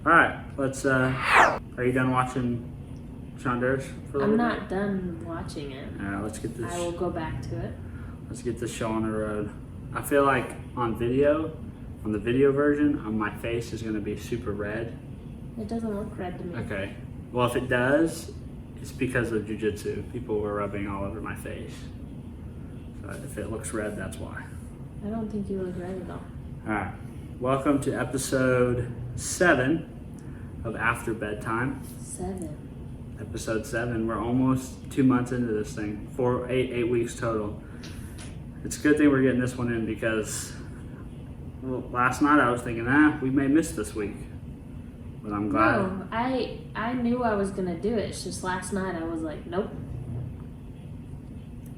All right, let's. Are you done watching Shonduras for a little I'm bit? not done watching it. All right, let's get this. I will go back to it. Let's get this show on the road. I feel like on the video version, my face is going to be super red. It doesn't look red to me. Okay. Well, if it does, it's because of jujitsu. People were rubbing all over my face. So if it looks red, that's why. I don't think you look red at all. All right. Welcome to episode 7 of After Bedtime. 7. Episode 7. We're almost 2 months into this thing. 8 weeks total. It's a good thing we're getting this one in because last night I was thinking, we may miss this week. But I'm glad. No, I knew I was gonna do it. It's just last night I was like, nope.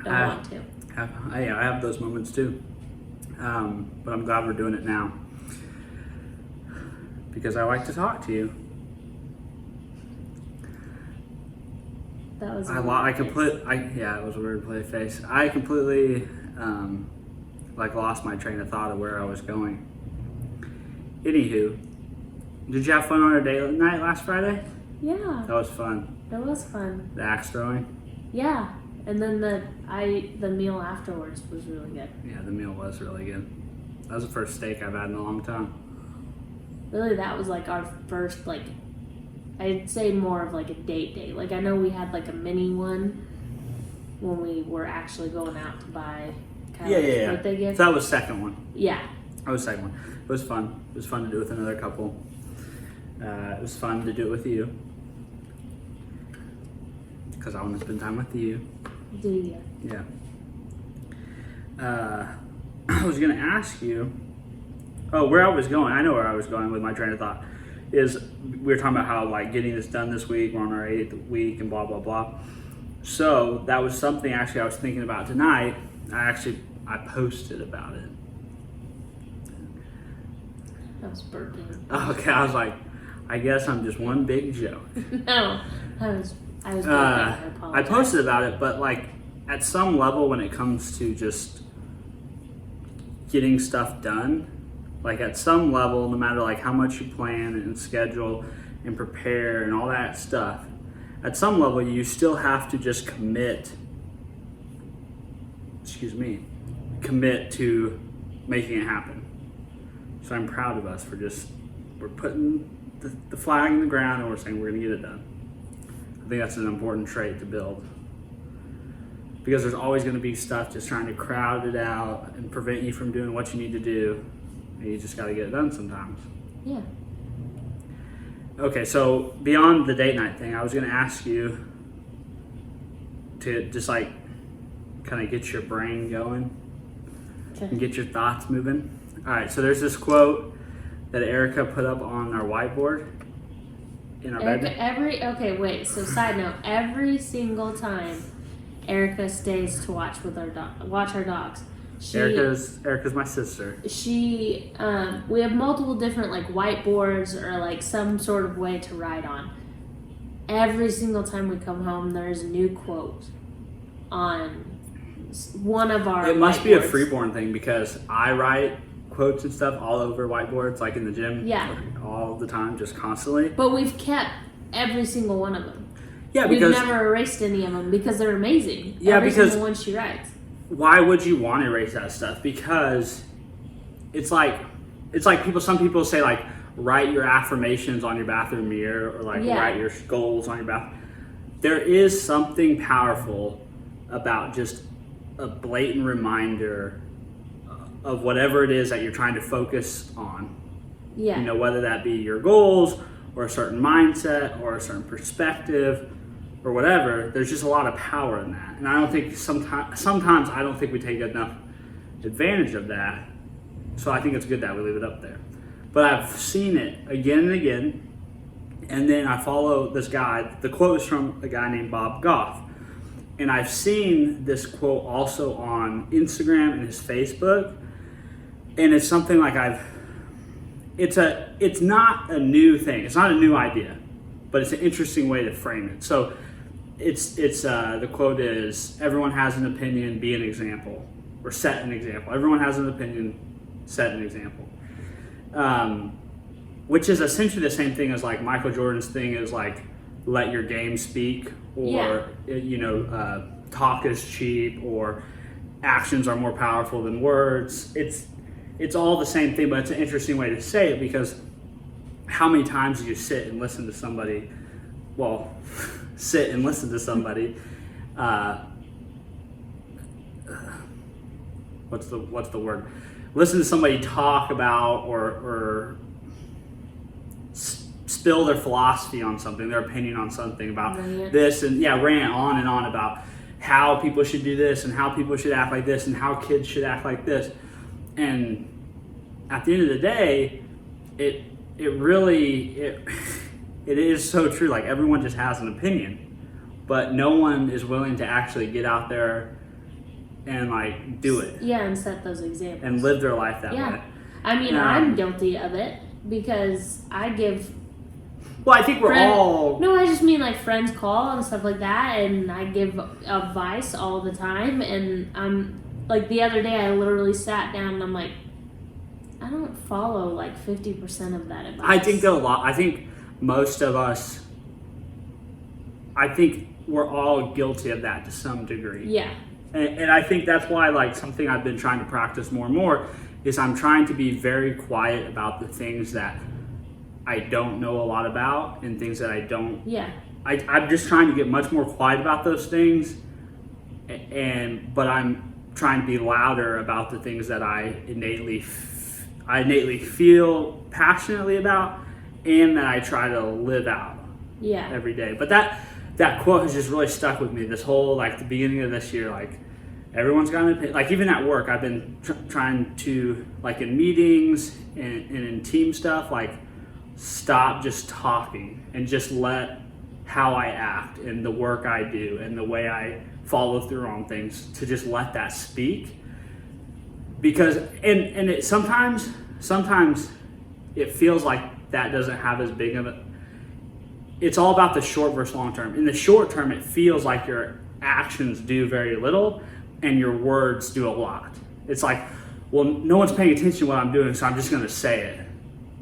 Don't want to. I have those moments too. But I'm glad we're doing it now. Because I like to talk to you. That was it was a weird play face. I completely lost my train of thought of where I was going. Anywho, did you have fun on our date night last Friday? Yeah. That was fun. That was fun. The axe throwing? Yeah. And then the meal afterwards was really good. Yeah, the meal was really good. That was the first steak I've had in a long time. Really, that was like our first, I'd say more of like a date. Like, I know we had like a mini one when we were actually going out to buy kind of birthday gift. So that was second one. Yeah. That was second one. It was fun. It was fun to do with another couple. It was fun to do it with you. Because I want to spend time with you. Do you? Yeah. I was going to ask you, where I was going. I know where I was going with my train of thought. Is we were talking about how getting this done this week, we're on our 8th week and blah, blah, blah. So that was something actually I was thinking about tonight. I posted about it. I was burping. Okay, I was like, I guess I'm just one big joke. No, I was burping. I apologize. I posted about it, but at some level when it comes to just getting stuff done, at some level, no matter how much you plan and schedule and prepare and all that stuff, at some level you still have to just commit to making it happen. So I'm proud of us for we're putting the flag in the ground and we're saying we're going to get it done. I think that's an important trait to build. Because there's always going to be stuff just trying to crowd it out and prevent you from doing what you need to do. And you just got to get it done sometimes. Yeah. Okay, so beyond the date night thing, I was going to ask you to just kind of get your brain going and get your thoughts moving. All right, so there's this quote that Erica put up on our whiteboard in our bed. So side note, every single time Erica stays to watch our dogs. Erica's my sister. We have multiple different whiteboards or some sort of way to write on. Every single time we come home, there's a new quote on one of our. It must whiteboards. be a freeborn thing because I write quotes and stuff all over whiteboards, in the gym. Yeah. All the time, just constantly. But we've kept every single one of them. Yeah, we've because never erased any of them because they're amazing. Yeah, every because single one she writes. Why would you want to erase that stuff? Because it's like some people say write your affirmations on your bathroom mirror or write your goals on your bathroom. There is something powerful about just a blatant reminder of whatever it is that you're trying to focus on. Yeah. Whether that be your goals or a certain mindset or a certain perspective or whatever, there's just a lot of power in that. And I don't think sometimes I don't think we take enough advantage of that. So I think it's good that we leave it up there. But I've seen it again and again. And then I follow this guy. The quote is from a guy named Bob Goff. And I've seen this quote also on Instagram and his Facebook. And it's something it's not a new thing. It's not a new idea, but it's an interesting way to frame it. So it's the quote is, everyone has an opinion, be an example, or set an example. Everyone has an opinion, set an example. which is essentially the same thing as like Michael Jordan's thing is like let your game speak, or talk is cheap, or actions are more powerful than words. It's all the same thing, but it's an interesting way to say it, because how many times do you sit and listen to somebody? Well, sit and listen to somebody. What's the word? Listen to somebody talk about or spill their philosophy on something, their opinion on something about this, and rant on and on about how people should do this and how people should act like this and how kids should act like this. And at the end of the day, it is so true. Like, everyone just has an opinion, but no one is willing to actually get out there and like do it. Yeah, and set those examples. And live their life that way. I mean, I'm guilty of it because I give... Well, I think we're all... No, I just mean like friends call and stuff like that, and I give advice all the time, and I'm... Like, the other day I literally sat down and I'm like, I don't follow like 50% of that advice. I think most of us... I think we're all guilty of that to some degree. Yeah. And I think that's why, like, something I've been trying to practice more and more is I'm trying to be very quiet about the things that I don't know a lot about and things that I don't. Yeah. I'm just trying to get much more quiet about those things, but I'm trying to be louder about the things that I innately feel passionately about, and that I try to live out. Yeah. Every day. But that quote has just really stuck with me this whole, like, the beginning of this year. Like, everyone's got an opinion. Like, even at work, I've been trying to, like, in meetings and in team stuff, like, stop just talking and just let how I act and the work I do and the way I follow through on things, to just let that speak. Because and it sometimes it feels like that doesn't have as big of a... It's all about the short versus long term. In the short term, it feels like your actions do very little and your words do a lot. It's like, well, no one's paying attention to what I'm doing, so I'm just going to say it.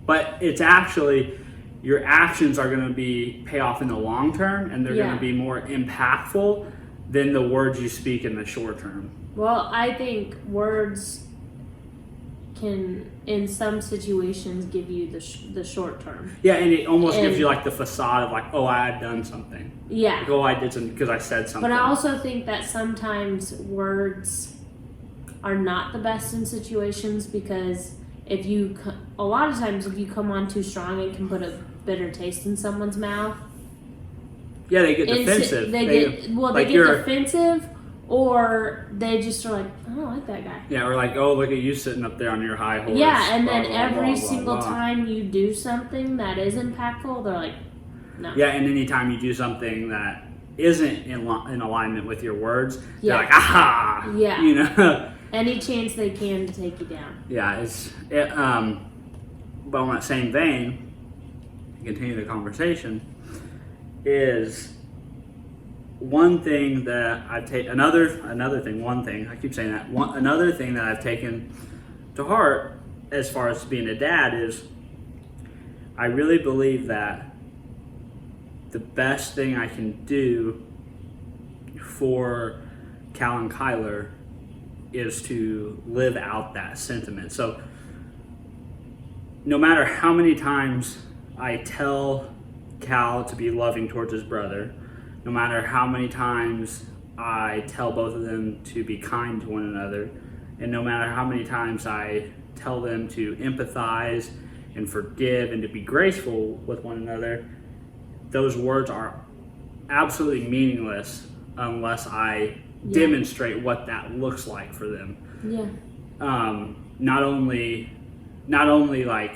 But it's actually, your actions are going to pay off in the long term, and they're going to be more impactful than the words you speak in the short term. Well, I think words can, in some situations, give you the short term. Yeah, and it almost gives you like the facade of like, oh, I've done something. Yeah. Like, oh, I did something because I said something. But I also think that sometimes words are not the best in situations, because a lot of times if you come on too strong, it can put a bitter taste in someone's mouth. Yeah, they get defensive. They get defensive, or they just are like, I don't like that guy. Yeah, or like, oh, look at you sitting up there on your high horse. Yeah, and then every single time you do something that is impactful, they're like, no. Yeah, and anytime you do something that isn't in alignment with your words, they're like, aha! Yeah. You know? Any chance they can to take you down. Yeah, but on that same vein, to continue the conversation, is one thing that I've taken, another thing that I've taken to heart as far as being a dad is, I really believe that the best thing I can do for Cal and Kyler is to live out that sentiment. So no matter how many times I tell Cal to be loving towards his brother, no matter how many times I tell both of them to be kind to one another, and no matter how many times I tell them to empathize and forgive and to be graceful with one another, those words are absolutely meaningless unless I demonstrate what that looks like for them. Yeah. Not only like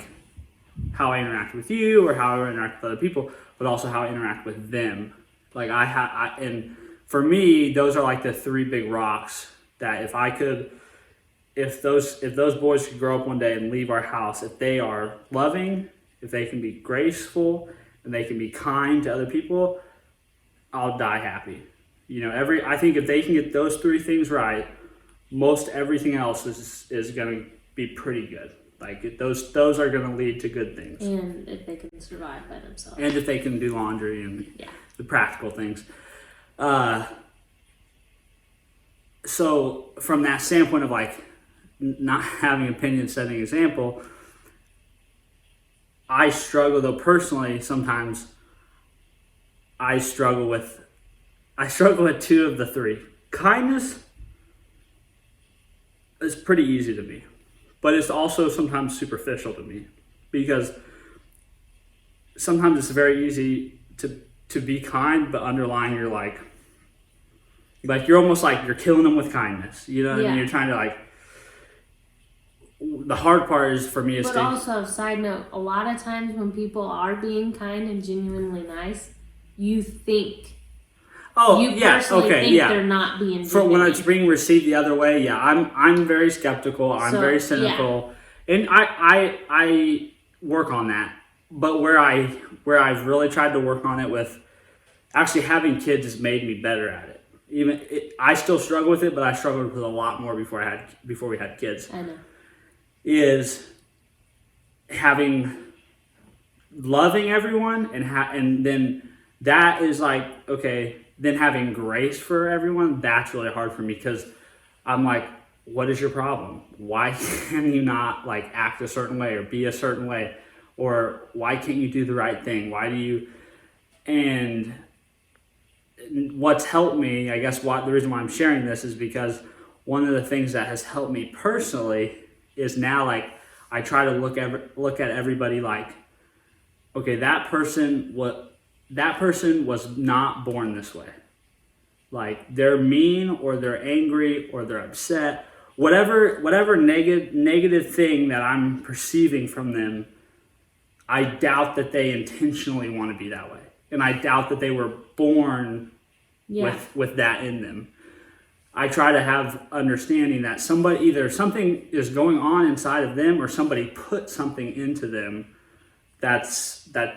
how I interact with you or how I interact with other people, but also how I interact with them. Like and for me, those are like the three big rocks that if those boys could grow up one day and leave our house, if they are loving, if they can be graceful, and they can be kind to other people, I'll die happy. You know, I think if they can get those three things right, most everything else is going to be pretty good. Like those are going to lead to good things. And if they can survive by themselves. And if they can do laundry and the practical things. So from that standpoint of like not having opinion, setting example, I struggle though personally. Sometimes I struggle with two of the three. Kindness is pretty easy to me, but it's also sometimes superficial to me, because sometimes it's very easy to be kind, but underlying you're like you're almost like you're killing them with kindness. You know what I mean? You're trying to like. The hard part is for me is But also, side note, a lot of times when people are being kind and genuinely nice, you think. They're not being genuine. For when it's being received the other way, I'm very skeptical. I'm very cynical, and I work on that. But where I've really tried to work on it with actually having kids has made me better at it. I still struggle with it, but I struggled with it a lot more before we had kids. I know. Is loving everyone and then that is like, okay, then having grace for everyone, that's really hard for me, because I'm like, what is your problem? Why can you not like act a certain way or be a certain way? Or why can't you do the right thing? And what's helped me, I guess the reason why I'm sharing this is because one of the things that has helped me personally is now like I try to look at everybody like, okay, that person was not born this way. Like they're mean or they're angry or they're upset, whatever negative thing that I'm perceiving from them, I doubt that they intentionally want to be that way, and I doubt that they were born with that in them. I try to have understanding that either something is going on inside of them or somebody put something into them that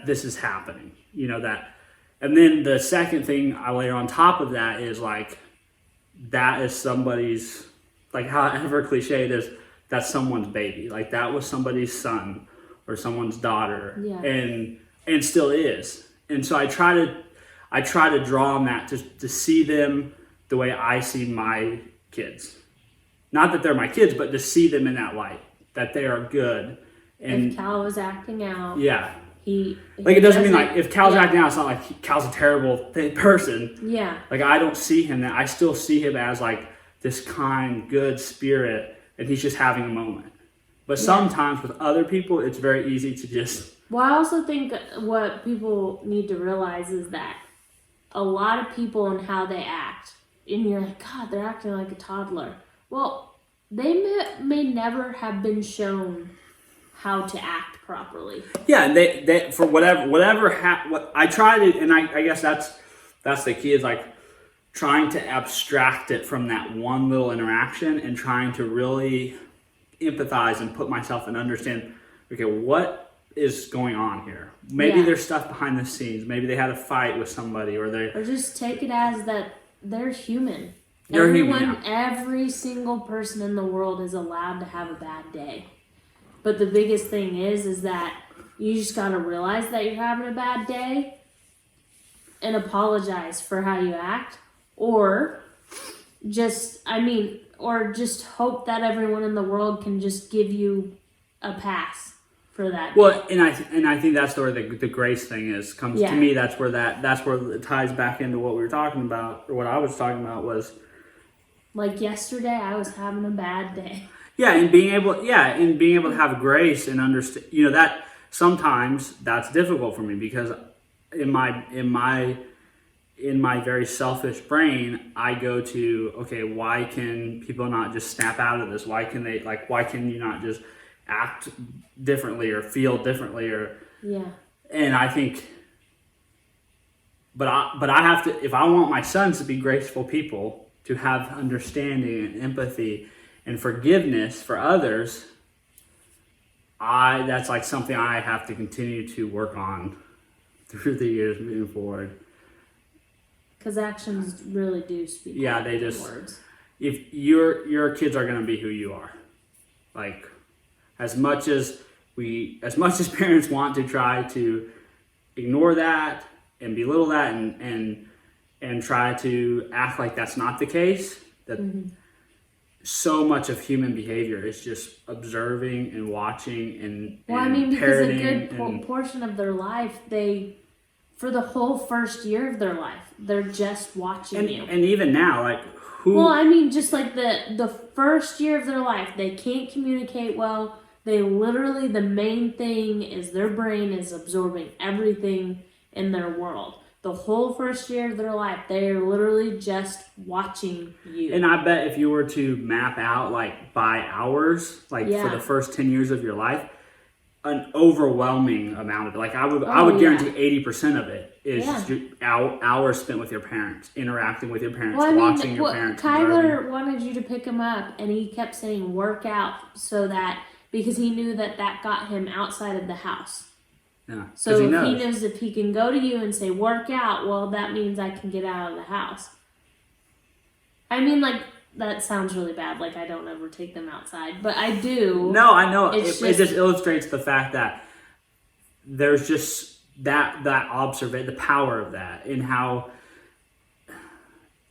this is happening, that. And then the second thing I layer on top of that is like, that is somebody's, like however cliche it is, that's someone's baby. Like that was somebody's son or someone's daughter and still is. And so I try to draw on that to see them the way I see my kids. Not that they're my kids, but to see them in that light, that they are good. And if Cal was acting out, it doesn't mean like if Cal's acting out, it's not like Cal's a terrible person. Yeah. Like I don't see him that. I still see him as like this kind, good spirit, and he's just having a moment. But sometimes with other people, it's very easy to just. Well, I also think what people need to realize is that a lot of people and how they act. And you're like, God, they're acting like a toddler. Well, they may never have been shown how to act properly. Yeah, and they for what I try to, and I guess that's the key, is like trying to abstract it from that one little interaction and trying to really empathize and put myself and understand, okay, what is going on here? Maybe there's stuff behind the scenes. Maybe they had a fight with somebody, or just take it as that. They're human. Every single person in the world is allowed to have a bad day. But the biggest thing is that you just gotta realize that you're having a bad day and apologize for how you act, or just hope that everyone in the world can just give you a pass for that. Well, and I think that's where the grace thing comes to me. That's where it ties back into what we were talking about, or what I was talking about was. Like yesterday, I was having a bad day. Yeah, and being able to have grace and understand, that sometimes that's difficult for me, because in my very selfish brain, I go to, okay, why can people not just snap out of this? Why can you not just act differently or feel differently and I think, but I have to, if I want my sons to be graceful people, to have understanding and empathy and forgiveness for others, that's like something I have to continue to work on through the years moving forward. Because actions really do speak. Yeah, words. If your kids are going to be who you are, like as much as parents want to try to ignore that and belittle that and try to act like that's not the case, that so much of human behavior is just observing and watching and because a parroting good portion of their life, for the whole first year of their life, they're just watching you. And even now, like, who... Well, just like the first year of their life, they can't communicate well. They literally, the main thing is their brain is absorbing everything in their world. The whole first year of their life, they are literally just watching you. And I bet if you were to map out, like, by hours, like, for the first 10 years of your life, an overwhelming amount of it. Like, I would guarantee 80% of it is just hours spent with your parents, interacting with your parents, watching your parents. Kyler wanted you to pick him up, and he kept saying work out because he knew that got him outside of the house. Yeah, so he knows if he can go to you and say work out, well, that means I can get out of the house. Like, that sounds really bad. Like, I don't ever take them outside, but I do. No, I know. It just illustrates the fact that there's just that the power of that, in how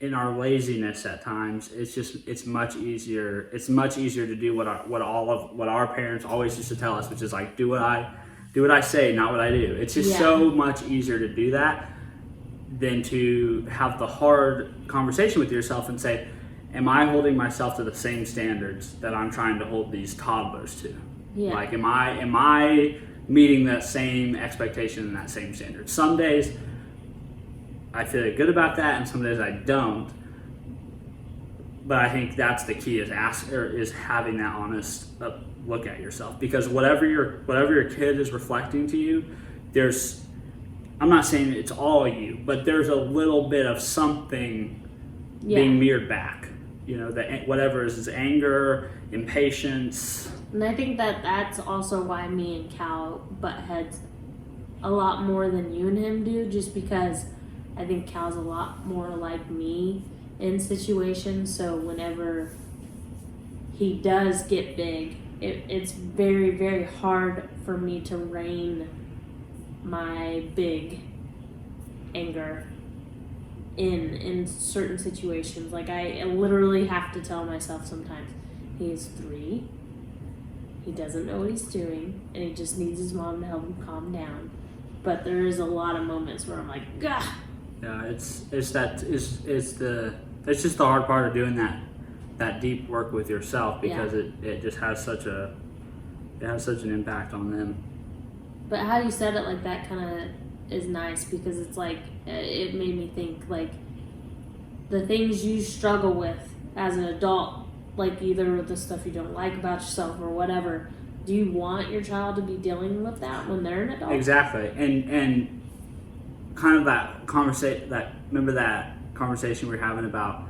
in our laziness at times, it's much easier. It's much easier to do what our parents always used to tell us, which is like, do what I say, not what I do. It's just so much easier to do that than to have the hard conversation with yourself and say, am I holding myself to the same standards that I'm trying to hold these toddlers to? Yeah. Like, am I meeting that same expectation and that same standard? Some days I feel good about that, and some days I don't. But I think that's the key, is having that honest look at yourself, because whatever your kid is reflecting to you, I'm not saying it's all you, but there's a little bit of something being mirrored back. That whatever is anger, impatience. And I think that's also why me and Cal butt heads a lot more than you and him do, just because I think Cal's a lot more like me in situations. So whenever he does get big, it's very, very hard for me to rein my big anger in certain situations. Like, I literally have to tell myself sometimes, he's 3, he doesn't know what he's doing, and he just needs his mom to help him calm down. But there is a lot of moments where I'm like, gah. Yeah, it's just the hard part of doing that deep work with yourself, because it just has such an impact on them. But how you said it like that kind of is nice, because it's like, it made me think, like, the things you struggle with as an adult, like either the stuff you don't like about yourself or whatever, do you want your child to be dealing with that when they're an adult? Exactly. And kind of that conversation, remember that conversation we were having about,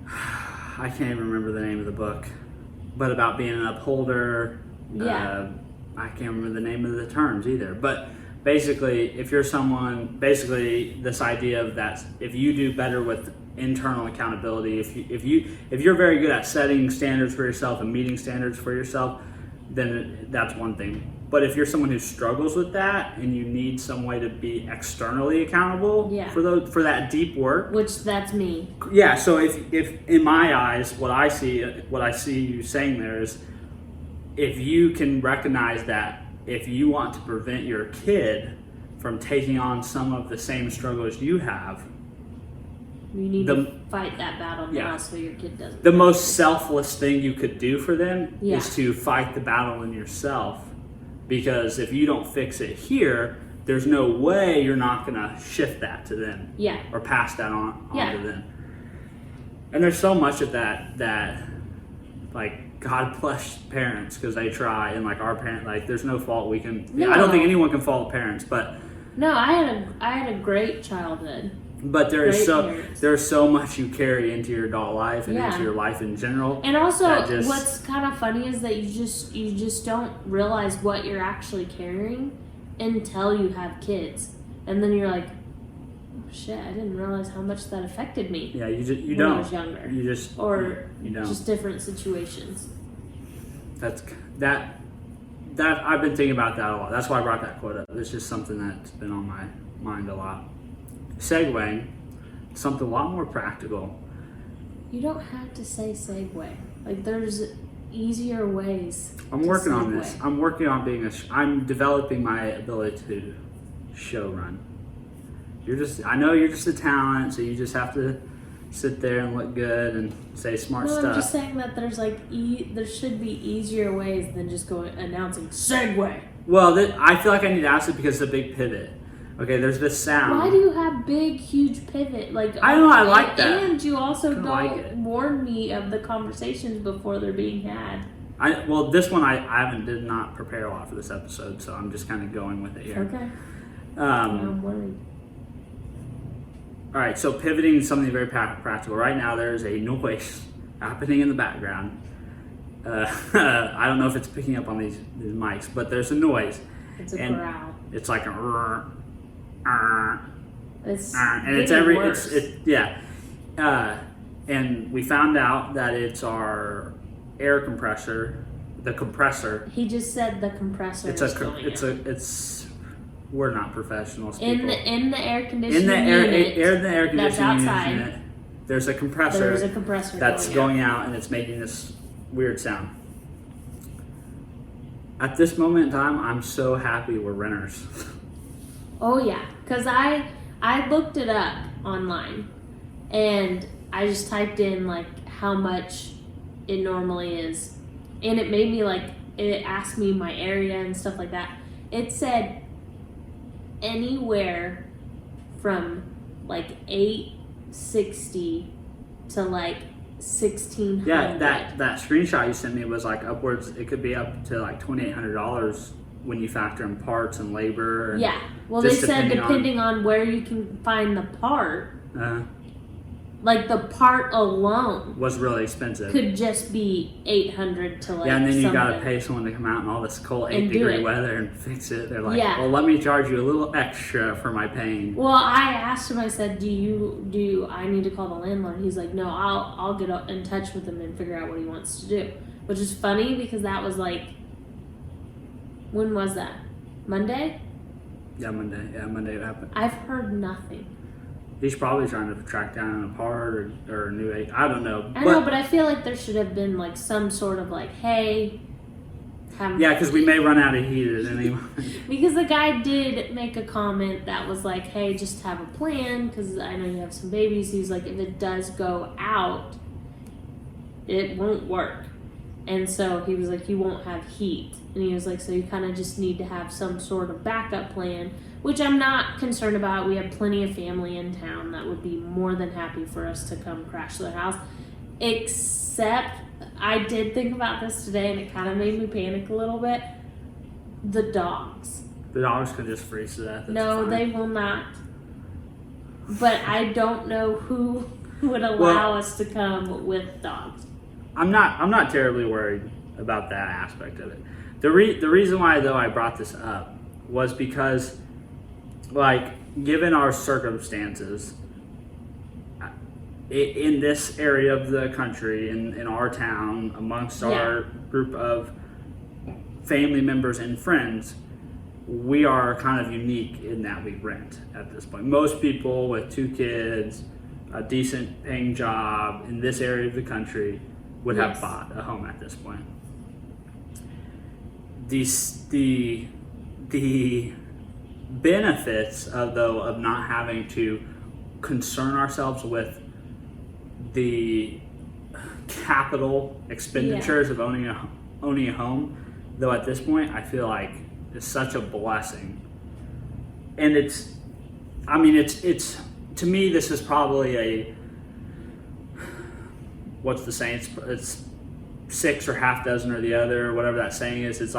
I can't even remember the name of the book, but about being an upholder. Yeah. I can't remember the name of the terms either, but basically, if you're someone, this idea of that, if you do better with internal accountability, if you're very good at setting standards for yourself and meeting standards for yourself, then that's one thing. But if you're someone who struggles with that and you need some way to be externally accountable for that deep work, which that's me. Yeah. So if in my eyes, what I see you saying there is, if you can recognize that, if you want to prevent your kid from taking on some of the same struggles you have, you need to fight that battle now, so your kid doesn't. The most selfless thing you could do for them is to fight the battle in yourself. Because if you don't fix it here, there's no way you're not going to shift that to them. Yeah. Or pass that on to them. And there's so much of that like, God bless parents, because they try, and like our parents, like, there's no fault we can. No. I don't think anyone can fault parents, but no, I had a great childhood. But there's so much you carry into your adult life and into your life in general. And also, what's kind of funny is that you just don't realize what you're actually carrying until you have kids, and then you're like, oh, shit, I didn't realize how much that affected me. Yeah, you when don't. I was younger. You just don't. Just different situations. That's that I've been thinking about that a lot. That's why I brought that quote up. It's just something that's been on my mind a lot. Segueing, something a lot more practical. You don't have to say segue. Like, there's easier ways. I'm working on this. I'm working on being I'm developing my ability to show run. I know you're just a talent, so you just have to sit there and look good and say smart stuff. I'm just saying that there's there should be easier ways than just announcing segue. Well, I feel like I need to ask it because it's a big pivot. Okay, there's this sound. Why do you have big, huge pivot? Like, I don't know, I like that. And you also don't warn me of the conversations before they're being had. Well, this one I did not prepare a lot for this episode, so I'm just kind of going with it here. Okay. I'm worried. All right, so pivoting is something very practical. Right now, there's a noise happening in the background. I don't know if it's picking up on these mics, but there's a noise. It's a growl. It's like a. It's and it's worse. And we found out that it's our air compressor, the compressor. He just said the compressor. We're not professionals. In People. the air conditioning in the air conditioning that's outside. unit, there's a compressor. There's a compressor that's going out, and it's making this weird sound. At this moment in time, I'm so happy we're renters. Oh yeah, because I looked it up online, and I just typed in like how much it normally is, and it made me it asked me my area and stuff like that. It said anywhere from $860 to $1,600. Yeah, that screenshot you sent me was upwards. It could be up to $2,800 when you factor in parts and labor. And yeah, well, they said depending on where you can find the part. The part alone was really expensive. Could just be $800 to and then you got to pay someone to come out in all this cold 8-degree weather and fix it. They're like, well, let me charge you a little extra for my pain. Well, I asked him. I said, do I need to call the landlord? He's like, no, I'll get in touch with him and figure out what he wants to do. Which is funny because that was when was that? Monday? Yeah, Monday. Yeah, Monday it happened. I've heard nothing. He's probably trying to track down a part or a new I don't know. I know, but I feel like there should have been some sort of hey. Yeah, because we may run out of heat at any moment. Because the guy did make a comment that was hey, just have a plan because I know you have some babies. He's like, if it does go out, it won't work. And so he was like, you won't have heat. And he was like, so you kind of just need to have some sort of backup plan, which I'm not concerned about. We have plenty of family in town that would be more than happy for us to come crash their house. Except, I did think about this today and it kind of made me panic a little bit. The dogs. The dogs can just freeze to death. No, they will not. But I don't know who would allow us to come with dogs. I'm not terribly worried about that aspect of it. The reason why though I brought this up was because given our circumstances in this area of the country, in our town, amongst our group of family members and friends, we are kind of unique in that we rent at this point. Most people with 2 kids, a decent paying job in this area of the country would have bought a home at this point. The benefits of not having to concern ourselves with the capital expenditures of owning a home, though at this point I feel like it's such a blessing. And it's to me this is probably what's the saying? It's 6 or half dozen or the other, or whatever that saying is. It's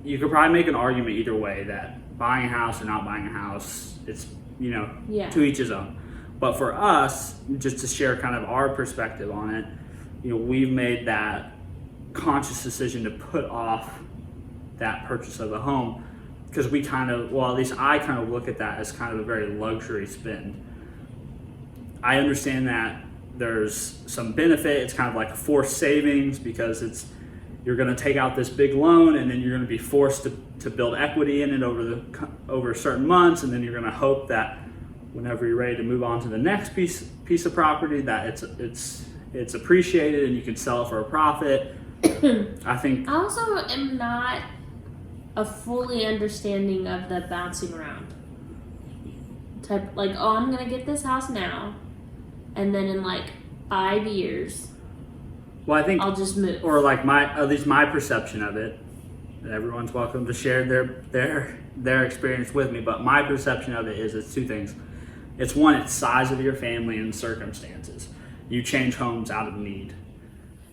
you could probably make an argument either way that buying a house or not buying a house, it's to each his own. But for us, just to share kind of our perspective on it, we've made that conscious decision to put off that purchase of a home because we at least I kind of look at that as kind of a very luxury spend. I understand that there's some benefit. It's kind of like a forced savings because it's you're going to take out this big loan, and then you're going to be forced to build equity in it over certain months, and then you're going to hope that whenever you're ready to move on to the next piece of property, that it's appreciated and you can sell it for a profit. I also am not a fully understanding of the bouncing around type. Like, oh, I'm gonna get this house now, and then in like 5 years, well, I think I'll just move. Or like at least my perception of it. Everyone's welcome to share their experience with me, but my perception of it is it's two things. It's one, it's size of your family and circumstances. You change homes out of need.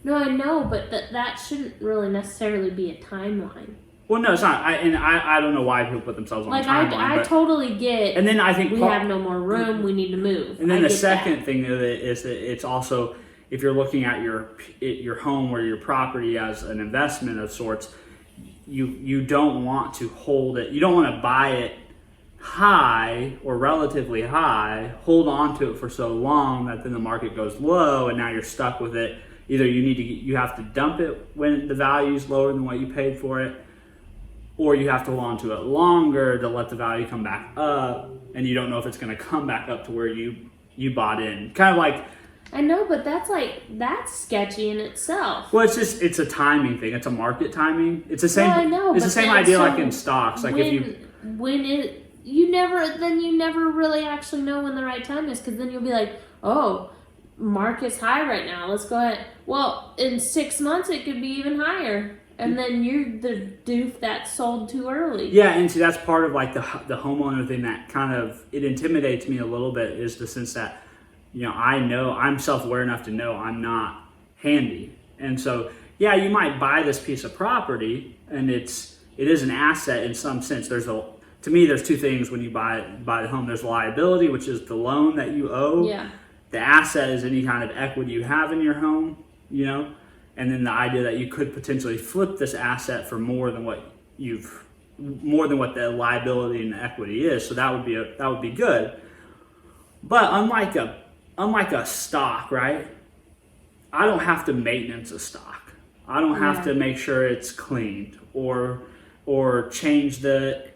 No, I know, but that shouldn't really necessarily be a timeline. Well, no, it's not. I don't know why people put themselves on a timeline. I totally get. And then I think we have no more room. We need to move. And then the second thing of it is that it's also, if you're looking at your home or your property as an investment of sorts, you don't want to hold it. You don't want to buy it high or relatively high, hold on to it for so long that then the market goes low and now you're stuck with it. Either you have to dump it when the value is lower than what you paid for it, or you have to hold on to it longer to let the value come back up, and you don't know if it's going to come back up to where you bought in. Kind of like, I know, but that's sketchy in itself. well, it's a timing thing. It's a market timing. It's the same. Well, I know, it's the same idea like in stocks. Like you never really actually know when the right time is, because then you'll be like, oh, market's high right now, let's go ahead. Well, in 6 months it could be even higher, and then you're the doof that sold too early. Yeah, and see, that's part of like the homeowner thing that kind of, it intimidates me a little bit, is the sense that, I know I'm self-aware enough to know I'm not handy, and so yeah, you might buy this piece of property and it is an asset in some sense. To me, there's two things when you buy the home. There's liability, which is the loan that you owe. Yeah. The asset is any kind of equity you have in your home, and then the idea that you could potentially flip this asset for more than what the liability and the equity is. So that would be good. But unlike a stock, right? I don't have to maintenance a stock. I don't have to make sure it's cleaned or change the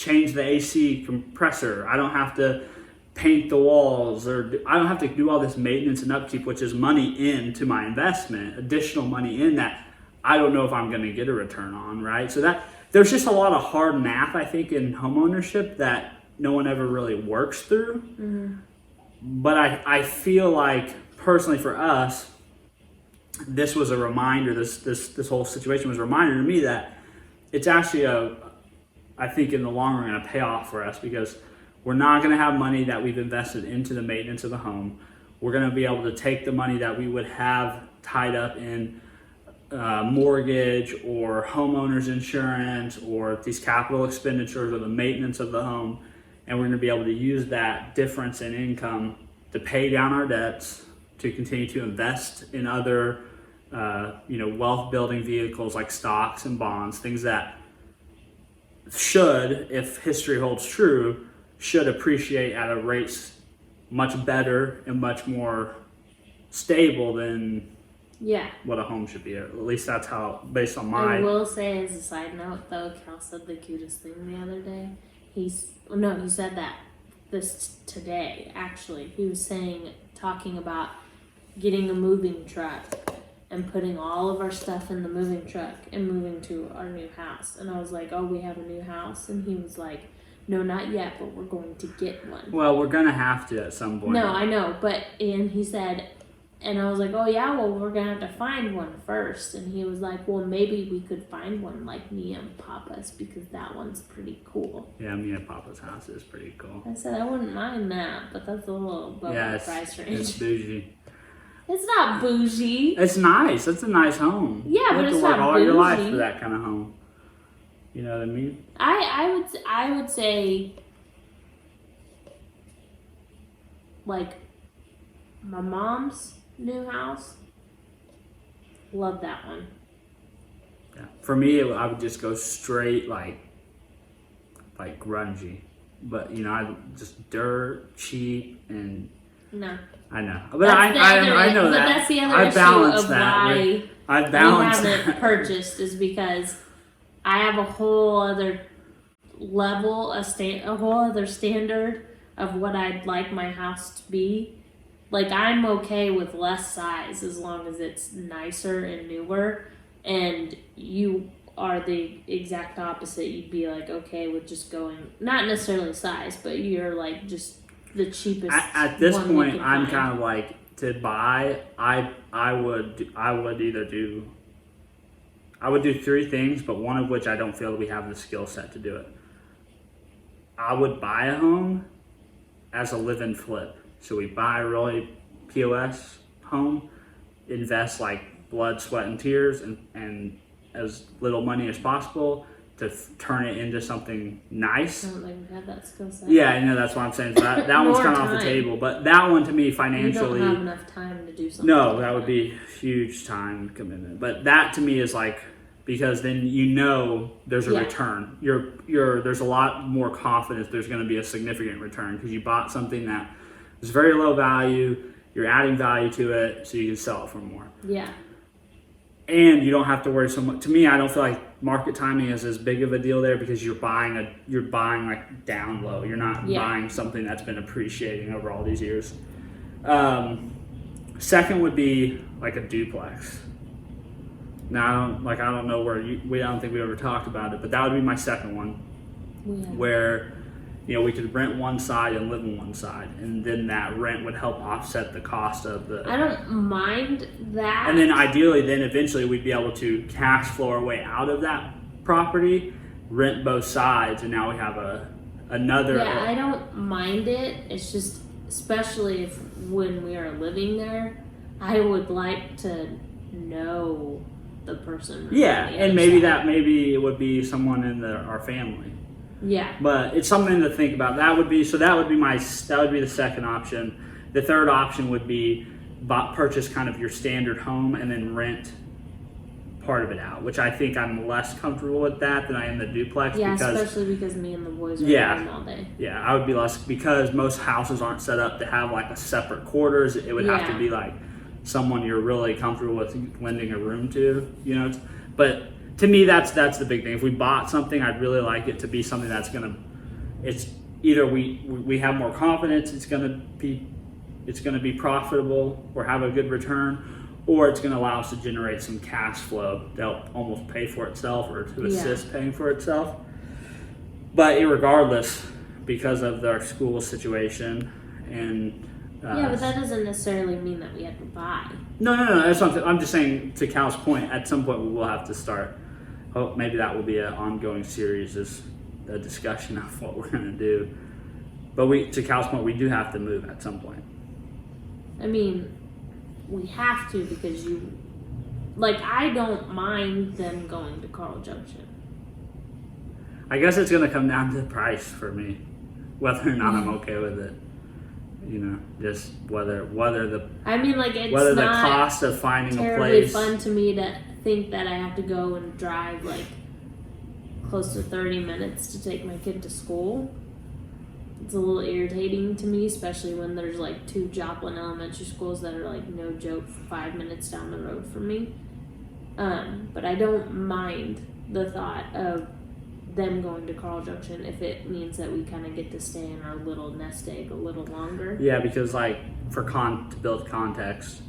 AC compressor. I don't have to paint the walls, or I don't have to do all this maintenance and upkeep, which is money into my investment, additional money in that I don't know if I'm going to get a return on, right? So that there's just a lot of hard math, I think, in homeownership that no one ever really works through. Mm-hmm. But I feel like, personally for us, this was a reminder, this whole situation was a reminder to me that it's actually I think in the long run, going to pay off for us, because we're not going to have money that we've invested into the maintenance of the home. We're going to be able to take the money that we would have tied up in mortgage or homeowner's insurance or these capital expenditures or the maintenance of the home, and we're going to be able to use that difference in income to pay down our debts, to continue to invest in other wealth building vehicles like stocks and bonds, things that should, if history holds true, should appreciate at a rate much better and much more stable than what a home should be. At least that's how, based on my... I will say, as a side note, though, Cal said the cutest thing the other day. He said that this today, actually. He was talking about getting a moving truck and putting all of our stuff in the moving truck and moving to our new house. And I was like, oh, we have a new house? And he was like, no, not yet, but we're going to get one. Well, we're going to have to at some point. No, I know, and he said, and I was like, oh yeah, well, we're going to have to find one first. And he was like, well, maybe we could find one like Mia and Papa's, because that one's pretty cool. Yeah, Mia and Papa's house is pretty cool. I said, I wouldn't mind that, but that's a little above the price range. It's bougie. It's not bougie. It's nice. It's a nice home. Yeah, but it's not bougie. You have to work all your life for that kind of home. You know what I mean? I would say, like, my mom's new house, love that one. Yeah. For me, I would just go straight like grungy, but I just dirt, cheap, and No. I know, but That's I know but that. that's the other I issue balanced of that. why I we balanced haven't that. purchased is because I have a whole other level, a whole other standard of what I'd like my house to be. Like, I'm okay with less size as long as it's nicer and newer, and you are the exact opposite. You'd be like okay with just going, not necessarily size, but you're like just the cheapest. At this one we point, can I'm find. kind of like, to buy. I would do 3 things, but one of which I don't feel that we have the skill set to do it. I would buy a home as a live-in flip. So we buy a really POS home, invest like blood, sweat, and tears, and as little money as possible to turn it into something nice. I don't think we have that skill set. Yeah, I know, that's what I'm saying. So that one's kind of off the table. But that one, to me, financially, we don't have enough time to do something. no, like that would be huge time commitment. But that to me is like, because then there's a Yeah. return. There's a lot more confidence there's going to be a significant return because you bought something that was very low value. You're adding value to it, so you can sell it for more. Yeah. And you don't have to worry so much. To me, I don't feel like market timing is as big of a deal there because you're buying like down low. You're not buying something that's been appreciating over all these years. Second would be like a duplex. Now I don't know where I don't think we ever talked about it, but that would be my second one, where we could rent one side and live in one side, and then that rent would help offset the cost of the. I don't mind that. And then ideally, eventually we'd be able to cash flow our way out of that property, rent both sides, and now we have another. Yeah, I don't mind it. It's just, especially when we are living there, I would like to know the person. Yeah, and maybe it would be someone in our family. Yeah. But it's something to think about. That would be the second option. The third option would be purchase kind of your standard home and then rent part of it out, which I think I'm less comfortable with that than I am the duplex. Yeah, because, especially because me and the boys are home all day. Yeah, I would be less, because most houses aren't set up to have like a separate quarters. It would have to be like someone you're really comfortable with lending a room to, But to me, that's the big thing. If we bought something, I'd really like it to be something that's it's either we have more confidence it's gonna be profitable or have a good return, or it's gonna allow us to generate some cash flow to help almost pay for itself or to assist paying for itself. But irregardless, because of our school situation and but that doesn't necessarily mean that we have to buy. No. That's what I'm just saying. To Cal's point, at some point we will have to start. Oh, maybe that will be an ongoing series, is a discussion of what we're going to do. But to Cal's point, we do have to move at some point. I mean, we have to, because I don't mind them going to Carl Junction. I guess it's going to come down to the price for me, whether or not I'm okay with it. Just whether the. I mean, it's whether the not cost of finding a terribly place. fun to me to think that I have to go and drive close to 30 minutes to take my kid to school. It's a little irritating to me, especially when there's 2 Joplin elementary schools that are no joke 5 minutes down the road from me. But I don't mind the thought of them going to Carl Junction if it means that we kind of get to stay in our little nest egg a little longer. Yeah, because to build context,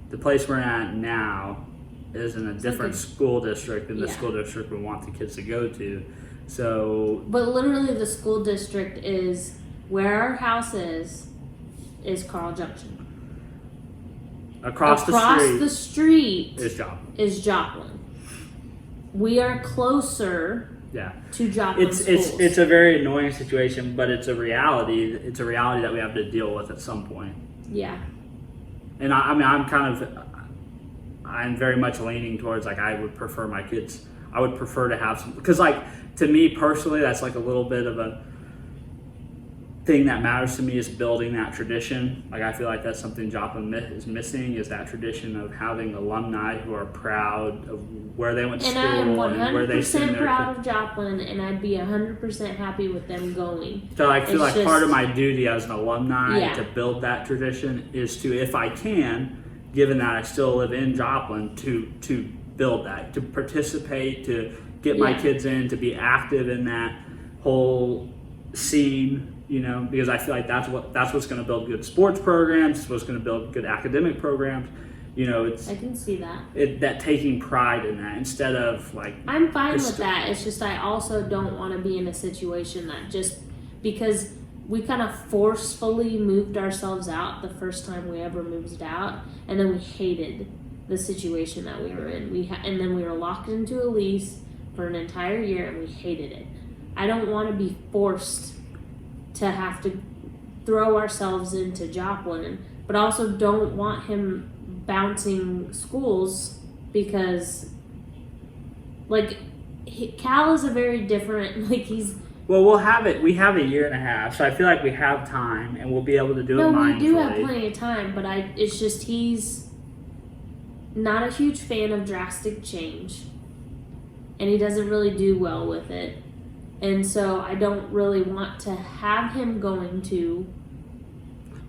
the place we're at now is in a different school district than the school district we want the kids to go to. So, but literally the school district is where our house is Carl Junction. Across the street is Joplin. We are closer. Yeah. To Joplin schools. It's a very annoying situation, but it's a reality. It's a reality that we have to deal with at some point. Yeah. And I'm very much leaning towards I would prefer my kids. I would prefer to have some, because to me personally, that's a little bit of thing that matters to me is building that tradition. Like, I feel like that's something Joplin is missing, is that tradition of having alumni who are proud of where they went to And school I am and where they 100% proud of Joplin, and I'd be 100% happy with them going. So I feel It's like just, part of my duty as an alumni Yeah. to build that tradition is to, if I can, given that I still live in Joplin, to build that, to participate, to get my Yeah. kids in, to be active in that whole scene, you know, because I feel like that's what's going to build good sports programs, it's what's going to build good academic programs. You know, it's I can see that. that taking pride in that instead of like. I'm fine with that. It's just I also don't want to be in a situation that just because we kind of forcefully moved ourselves out the first time we ever moved out, and then we hated the situation that we were in. And then we were locked into a lease for an entire year, and we hated it. I don't want to be forced to have to throw ourselves into Joplin, but also don't want him bouncing schools because, like, Cal is a very different, like, he's. Well, we have a year and a half, so I feel like we have time, and we'll be able to do it mindfully. No, we do have plenty of time, but it's just he's not a huge fan of drastic change, and he doesn't really do well with it. And so I don't really want to have him going to.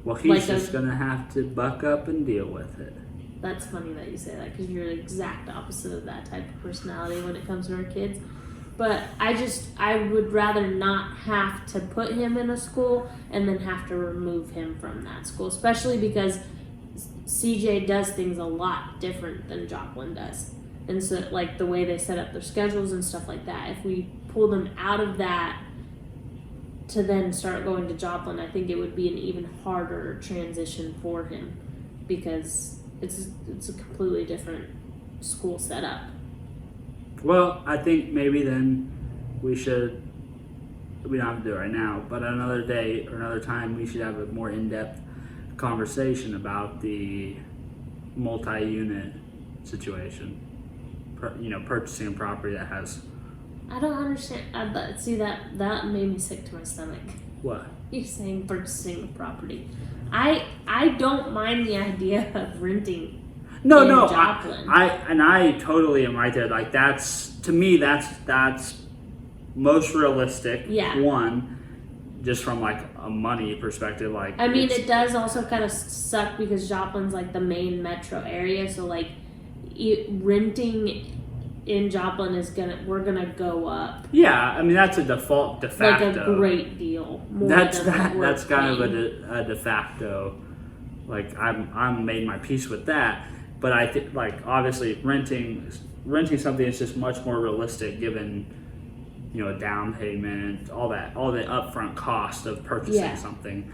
Well, he's just going to have to buck up and deal with it. That's funny that you say that, because you're the exact opposite of that type of personality when it comes to our kids. But I would rather not have to put him in a school and then have to remove him from that school, especially because CJ does things a lot different than Joplin does. And so, like, the way they set up their schedules and stuff like that, if we pull them out of that to then start going to Joplin, I think it would be an even harder transition for him because it's a completely different school setup. Well, I think maybe then we don't have to do it right now, but another day or another time we should have a more in-depth conversation about the multi-unit situation. Purchasing a property that has. I don't understand. See, that made me sick to my stomach. What? You're saying purchasing a property. I don't mind the idea of renting. No, Joplin. I totally am right there. Like, to me that's most realistic. Yeah. One, just from like a money perspective, like. I mean, it does also kind of suck because Joplin's like the main metro area, so like renting in Joplin we're gonna go up. Yeah, I mean that's a de facto. Like a great deal. That's kind of a de facto. Like I'm made my peace with that, but I think like obviously renting something is just much more realistic given a down payment, all the upfront cost of purchasing something.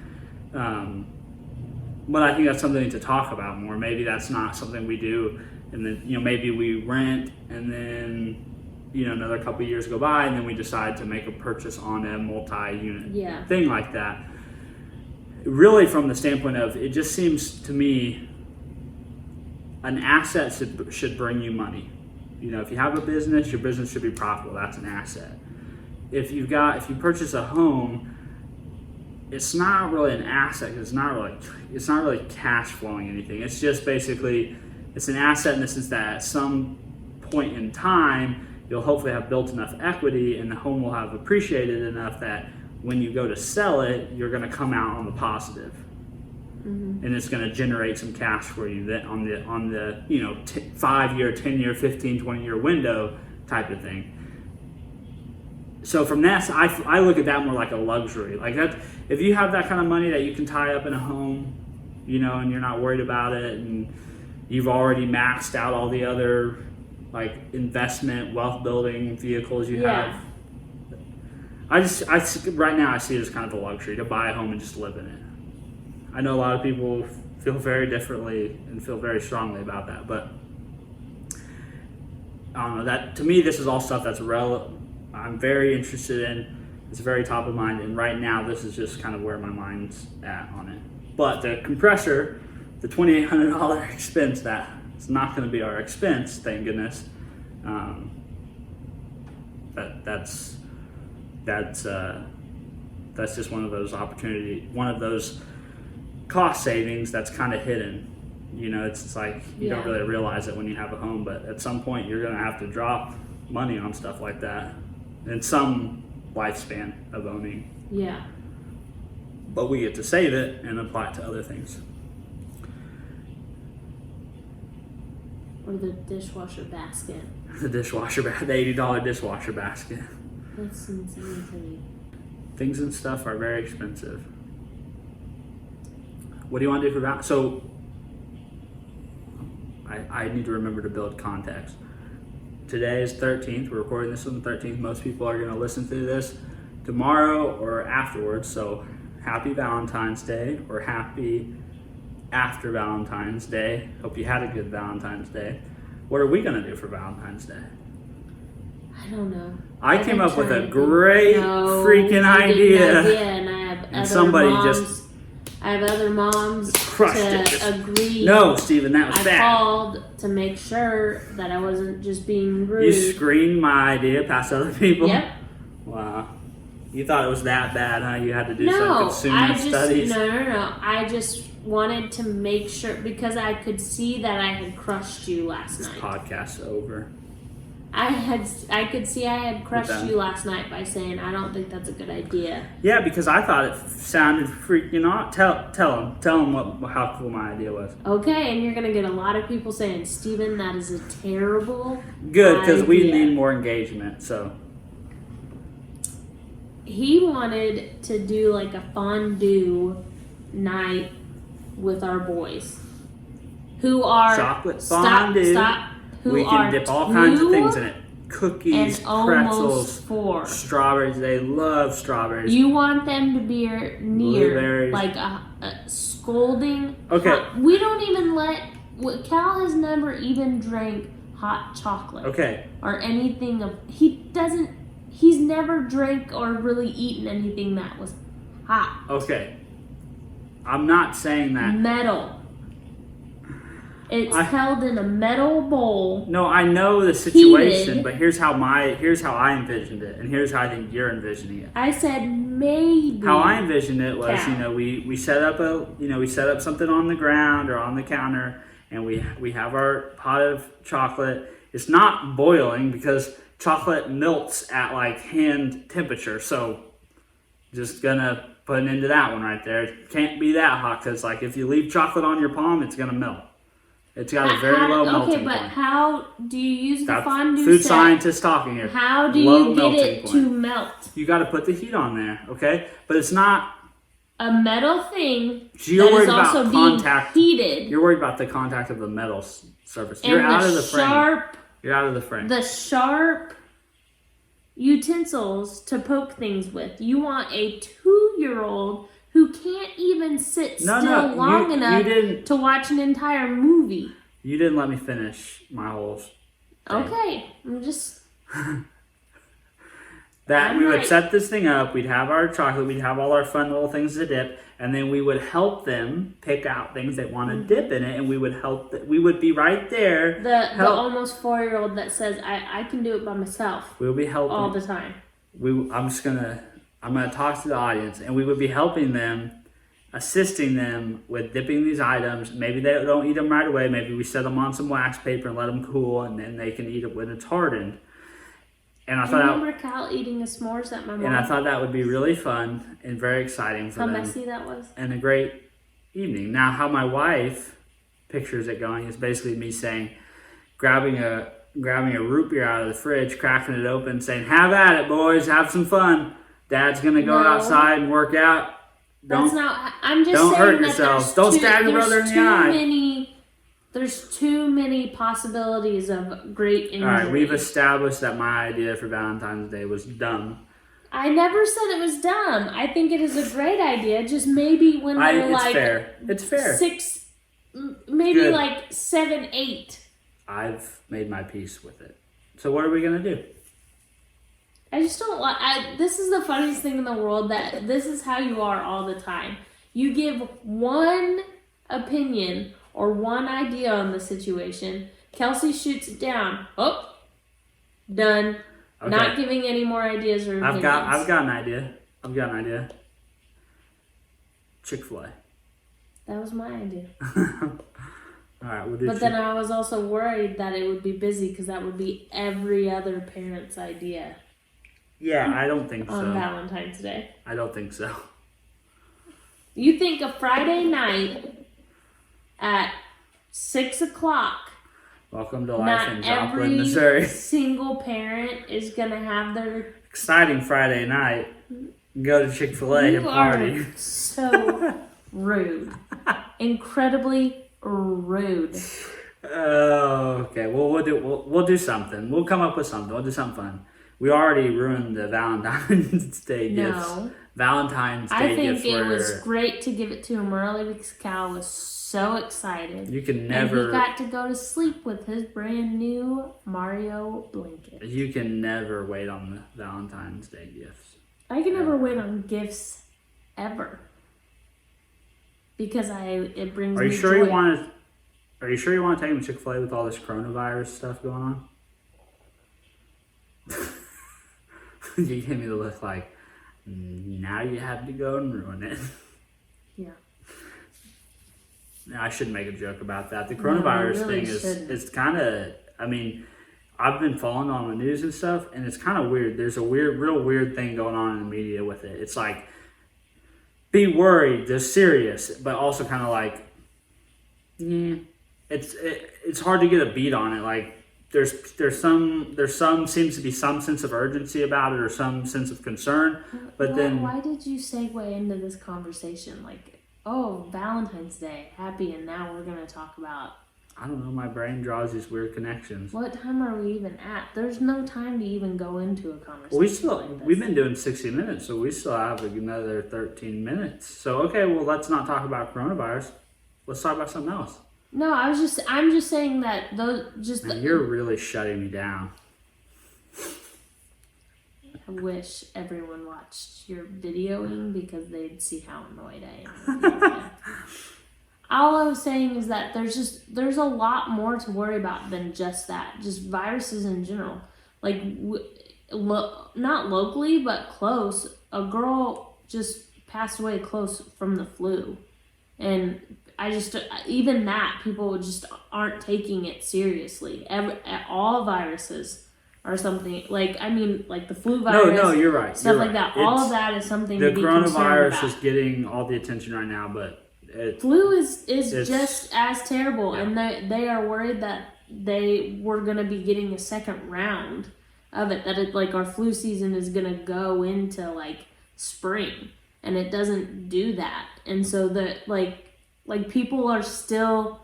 But I think that's something to talk about more. Maybe that's not something we do. And then, maybe we rent and then, another couple of years go by and then we decide to make a purchase on a multi-unit thing like that. Really from the standpoint of, it just seems to me an asset should bring you money. If you have a business, your business should be profitable. That's an asset. If you purchase a home, it's not really an asset. It's not really cash flowing anything. It's just basically, it's an asset in the sense that at some point in time, you'll hopefully have built enough equity and the home will have appreciated enough that when you go to sell it, you're going to come out on the positive. Mm-hmm. And it's going to generate some cash for you that on the 5 year, 10 year, 15, 20 year window type of thing. So from that, I look at that more like a luxury. Like that, if you have that kind of money that you can tie up in a home, and you're not worried about it, and you've already maxed out all the other like investment, wealth building vehicles you have. Right now I see it as kind of a luxury to buy a home and just live in it. I know a lot of people feel very differently and feel very strongly about that, but I don't know. That to me, this is all stuff that's I'm very interested in. It's very top of mind, and right now this is just kind of where my mind's at on it. But the compressor, the $2,800 expense, that it's not going to be our expense, thank goodness. that's just one of those cost savings that's kind of hidden. You know, it's like you don't really realize it when you have a home, but at some point you're going to have to drop money on stuff like that in some lifespan of owning. Yeah. But we get to save it and apply it to other things. Or the dishwasher basket. The $80 dishwasher basket. That's insane to me. Things and stuff are very expensive. What do you want to do for Valentine's? So, I need to remember to build context. Today is 13th. We're recording this on the 13th. Most people are going to listen to this tomorrow or afterwards. So, happy Valentine's Day or happy after Valentine's Day. Hope you had a good Valentine's Day. What are we going to do for Valentine's Day? I don't know. I came up with a great freaking idea. And I have other moms to agree. No, Steven, that was bad. I called to make sure that I wasn't just being rude. You screened my idea past other people? Yep. Wow. You thought it was that bad, huh? You had to do some consumer studies? No. I just wanted to make sure, because I could see that I had crushed you last night. This podcast's over. I could see I had crushed you last night by saying I don't think that's a good idea. Yeah, because I thought it sounded freaking awesome. Tell them how cool my idea was. Okay, and you're gonna get a lot of people saying, Steven, that is a terrible Good, because we need more engagement. So he wanted to do like a fondue night with our boys, who are chocolate fondue. We can dip all kinds of things in it. Cookies, pretzels, 4. Strawberries. They love strawberries. You want them to be near blueberries. like a scolding. Okay. We don't even Cal has never even drank hot chocolate. Okay. Or anything he's never drank or really eaten anything that was hot. Okay. I'm not saying that. Metal. It's held in a metal bowl. No, I know the situation, but here's how I envisioned it, and here's how I think you're envisioning it. I said maybe. How I envisioned it was, we set up something on the ground or on the counter, and we have our pot of chocolate. It's not boiling because chocolate melts at like hand temperature, so just gonna put an end to that one right there. It can't be that hot because like if you leave chocolate on your palm, it's gonna melt. It's got a very low melting point. Okay, but how do you use the fondue food set? Scientist talking here. How do you get it to melt? You got to put the heat on there, okay? But it's not a metal thing so you're worried that is about also contact. being heated. You're worried about the contact of the metal surface. You're out of the frame. You're out of the frame. The sharp utensils to poke things with. You want a 2-year-old who can't even sit still long enough to watch an entire movie. You didn't let me finish my whole thing. Okay, I'm just... We would set this thing up, we'd have our chocolate, we'd have all our fun little things to dip, and then we would help them pick out things they want to dip in it, and we would be right there. The almost 4-year-old that says, I can do it by myself. We'll be helping. All the time. I'm going to talk to the audience, and we would be helping them, assisting them with dipping these items. Maybe they don't eat them right away. Maybe we set them on some wax paper and let them cool, and then they can eat it when it's hardened. And I remember Cal eating a s'mores at my mom. And I thought that would be really fun and very exciting for them. How messy that was. And a great evening. Now, how my wife pictures it going is basically me saying, grabbing a root beer out of the fridge, cracking it open, saying, "Have at it, boys. Have some fun. Dad's going to go outside and work out. I'm just don't saying hurt yourselves. Don't stab your brother in the eye." There's too many possibilities of great injury. All right, we've established that my idea for Valentine's Day was dumb. I never said it was dumb. I think it is a great idea. Just maybe when they're like... It's fair. 6, maybe like 7, 8. I've made my peace with it. So what are we going to do? I just don't like... This is the funniest thing in the world, that this is how you are all the time. You give one opinion or one idea on the situation. Kelsey shoots it down. Oh, done. Okay. Not giving any more ideas or opinions. I've got an idea. Chick-fil-A. That was my idea. All right, we'll do. But then I was also worried that it would be busy because that would be every other parent's idea. Yeah, I don't think so. On Valentine's Day. I don't think so. You think a Friday night at 6 o'clock. Welcome to life in Not Joplin, Missouri. every single parent is gonna have their Exciting Friday night. Go to Chick-fil-A and party. You are so rude. Incredibly rude. Oh, okay. Well, we'll do something. We'll come up with something. We'll do something fun. We already ruined the Valentine's Day gifts. Valentine's Day I think gifts it was great to give it to him early because Cal was so excited. You can never. And he got to go to sleep with his brand new Mario blanket. You can never wait on the Valentine's Day gifts. I can never wait on gifts ever because it brings me joy. Are you sure you want to take him to Chick-fil-A with all this coronavirus stuff going on? You gave me the look like, now you have to go and ruin it. Yeah. I shouldn't make a joke about that. The coronavirus thing is kind of, I mean, I've been following on the news and stuff, and it's kind of weird. There's a real weird thing going on in the media with it. It's like, be worried, they're serious, but also kind of like, it's hard to get a beat on it. Like, there's some seems to be some sense of urgency about it or some sense of concern, but then why did you segue into this conversation like, oh, Valentine's Day, happy, and now we're gonna talk about, I don't know, my brain draws these weird connections. What time are we even at? There's no time to even go into a conversation. We've been doing 60 minutes, so we still have another 13 minutes. So okay, well, let's not talk about coronavirus. Let's talk about something else. No, I'm just saying that you're really shutting me down. I wish everyone watched your videoing because they'd see how annoyed I am. All I was saying is that there's a lot more to worry about than just that. Just viruses in general. Like, not locally, but close. A girl just passed away close from the flu. And even that, people just aren't taking it seriously. All viruses are something, like the flu virus. No, you're right. Stuff like that. All of that is something to be concerned about. The coronavirus is getting all the attention right now, but flu is just as terrible. Yeah. And they are worried that they were going to be getting a second round of it. That our flu season is going to go into spring. And it doesn't do that. And so people are still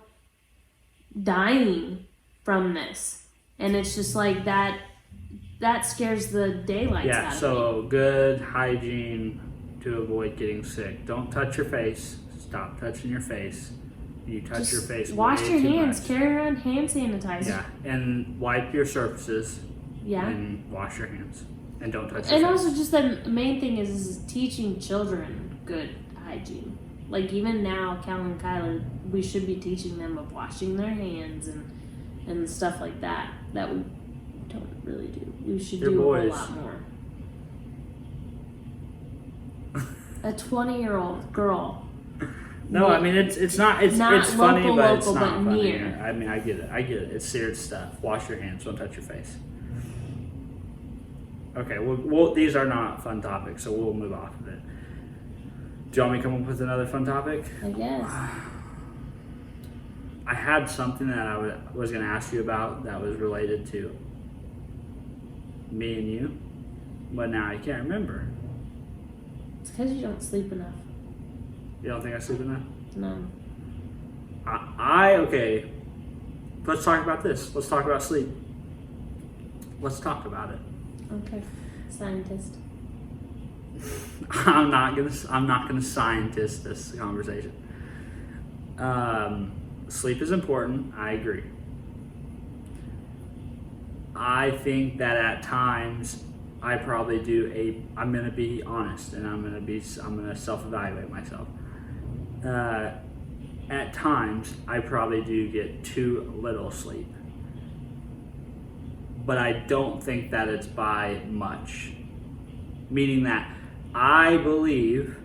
dying from this. And it's just that scares the daylights out of me. Yeah, so good hygiene to avoid getting sick. Don't touch your face. Stop touching your face. You touch your face. Wash your hands. Much. Carry around hand sanitizer. Yeah, and wipe your surfaces. Yeah. And wash your hands. And don't touch your face. And also just the main thing is teaching children good hygiene. Even now, Cal and Kyler, we should be teaching them of washing their hands and stuff like that we don't really do. We should do a whole lot more. A 20-year-old girl. No, I mean it's not it's funny, local, but it's not but funny. Near. I mean I get it. It's serious stuff. Wash your hands. Don't touch your face. Okay, well these are not fun topics, so we'll move off of it. Do you want me to come up with another fun topic? I guess. I had something that I was going to ask you about that was related to me and you, but now I can't remember. It's because you don't sleep enough. You don't think I sleep enough? No. Okay. Let's talk about this. Let's talk about sleep. Let's talk about it. Okay. Scientist. I'm not gonna scientist this conversation. Sleep is important. I agree. I think that at times I probably do I'm gonna be honest, and I'm gonna self-evaluate myself. At times I probably do get too little sleep, but I don't think that it's by much. Meaning that I believe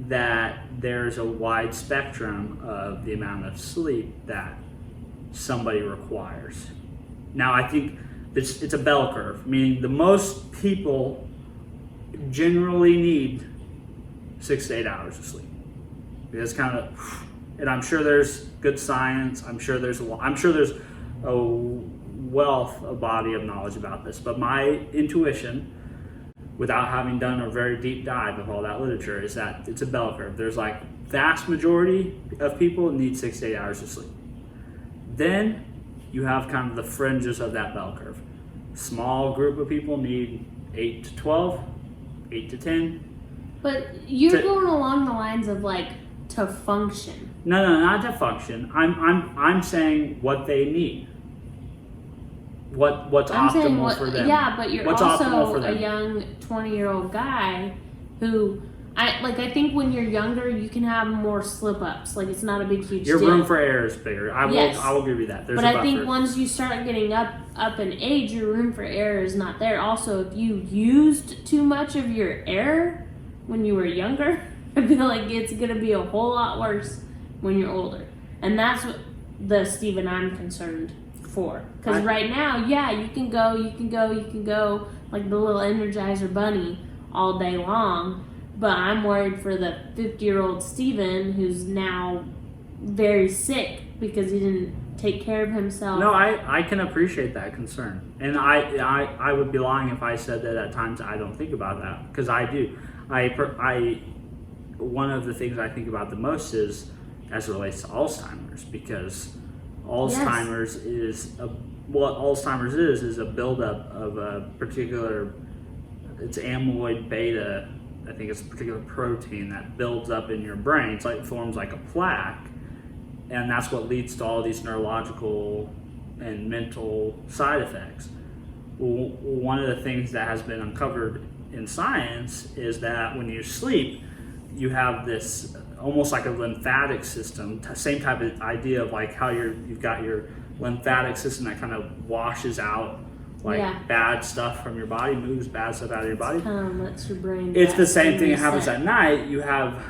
that there's a wide spectrum of the amount of sleep that somebody requires. Now, I think it's a bell curve, meaning the most people generally need 6 to 8 hours of sleep. It's kind of, and I'm sure there's good science. I'm sure there's a wealth, a body of knowledge about this. But my intuition, without having done a very deep dive of all that literature, is that it's a bell curve. There's like vast majority of people need 6 to 8 hours of sleep. Then you have kind of the fringes of that bell curve. Small group of people need 8 to 12, 8 to 10. But you're going along the lines of like to function. No, not to function. I'm saying what they need. What's optimal for them. Yeah, but you're what's also a young 20-year-old guy who I think when you're younger you can have more slip-ups. Like it's not a big huge Your deal. room for error is bigger. I will give you that. There's but a I buffer. think once you start getting up in age, your room for error is not there. Also, if you used too much of your air when you were younger, I feel like it's gonna be a whole lot worse when you're older. And that's what the Steven I'm concerned for. Because right now, yeah, you can go like the little Energizer bunny all day long. But I'm worried for the 50-year-old Steven who's now very sick because he didn't take care of himself. No, I can appreciate that concern. And I would be lying if I said that at times I don't think about that, because I do. One of the things I think about the most is as it relates to Alzheimer's, because Alzheimer's is a buildup of a particular, it's amyloid beta. I think it's a particular protein that builds up in your brain. It's like forms like a plaque, and that's what leads to all these neurological and mental side effects. One of the things that has been uncovered in science is that when you sleep, you have this almost like a lymphatic system, same type of idea of like how you've got your lymphatic system that kind of washes out bad stuff from your body, moves bad stuff out of your body. Lets your brain. It's the same thing that happens at night. You have,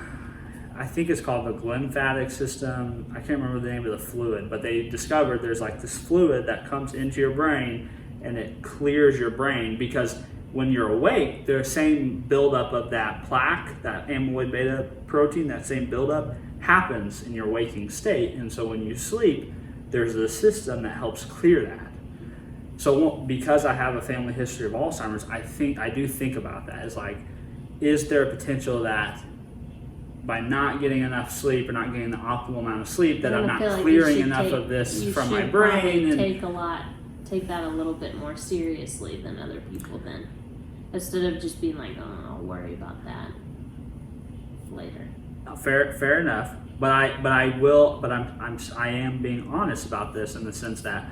I think it's called the lymphatic system. I can't remember the name of the fluid, but they discovered there's like this fluid that comes into your brain and it clears your brain, because when you're awake, the same buildup of that plaque, that amyloid beta protein, that same buildup happens in your waking state. And so when you sleep, there's a system that helps clear that. So because I have a family history of Alzheimer's, I do think about that. It's like, is there a potential that by not getting enough sleep or not getting the optimal amount of sleep, that I'm not clearing enough of this from my brain? And take that a little bit more seriously than other people then, instead of just being like, oh, I'll worry about that later. Fair enough. But I am being honest about this in the sense that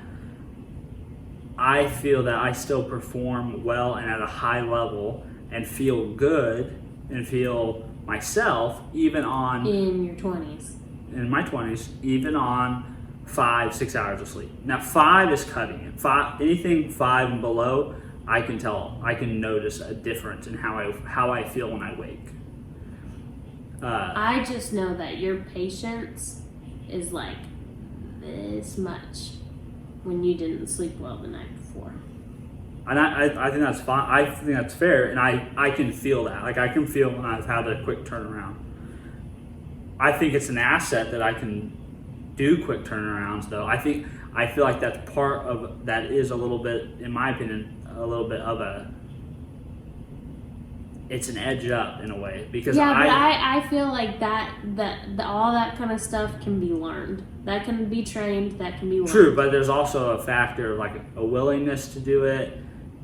I feel that I still perform well and at a high level and feel good and feel myself even on in your 20s. In my 20s, even on 5-6 hours of sleep. Now 5 is cutting it. Anything 5 and below, I can notice a difference in how I feel when I wake. I just know that your patience is like this much when you didn't sleep well the night before. And I think that's fine. I think that's fair, and I can feel that. Like I can feel when I've had a quick turnaround. I think it's an asset that I can do quick turnarounds, though. I feel like that's part of that is a little bit, in my opinion, a little bit of it's an edge up in a way, because I feel like that all that kind of stuff can be learned. That can be trained. That can be learned. True, but there's also a factor of like a willingness to do it,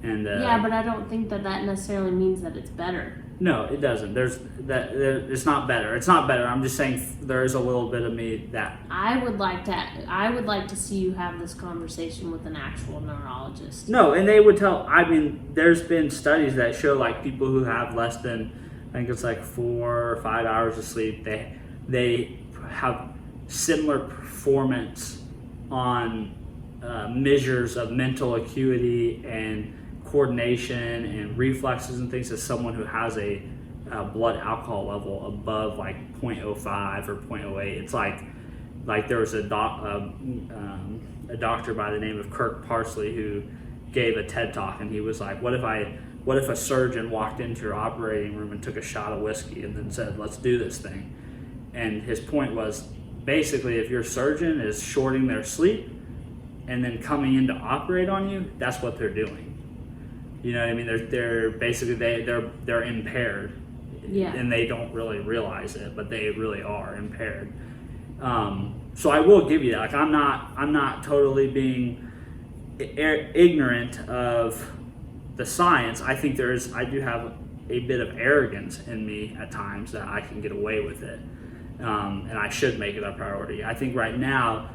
and but I don't think that necessarily means that it's better. No, it doesn't. It's not better. It's not better. I'm just saying there is a little bit of me that I would like to see you have this conversation with an actual neurologist. No, and they would tell. I mean, there's been studies that show like people who have less than, I think it's like 4 or 5 hours of sleep, they have similar performance on measures of mental acuity and coordination and reflexes and things as someone who has a blood alcohol level above like 0.05 or 0.08. It's like there was a doctor by the name of Kirk Parsley who gave a TED talk, and he was like, what if a surgeon walked into your operating room and took a shot of whiskey and then said, let's do this thing? And his point was, basically, if your surgeon is shorting their sleep and then coming in to operate on you, that's what they're doing. You know what I mean? They're basically they're impaired, and they don't really realize it, but they really are impaired. So I will give you that. Like I'm not totally being ignorant of the science. I think I do have a bit of arrogance in me at times that I can get away with it, and I should make it a priority. I think right now,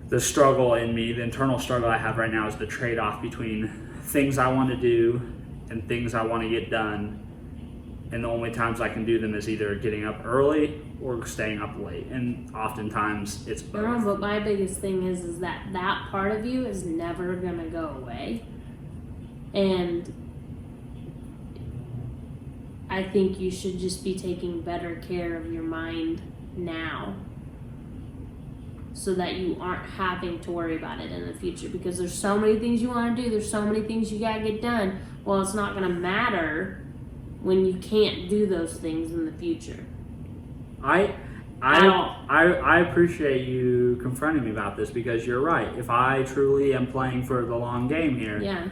the struggle in me, the internal struggle I have right now, is the trade-off between things I want to do and things I want to get done, and the only times I can do them is either getting up early or staying up late, and oftentimes it's both. No, but my biggest thing is that part of you is never gonna go away, and I think you should just be taking better care of your mind now, so that you aren't having to worry about it in the future, because there's so many things you want to do, there's so many things you gotta get done. Well, it's not gonna matter when you can't do those things in the future. I appreciate you confronting me about this, because you're right. If I truly am playing for the long game here,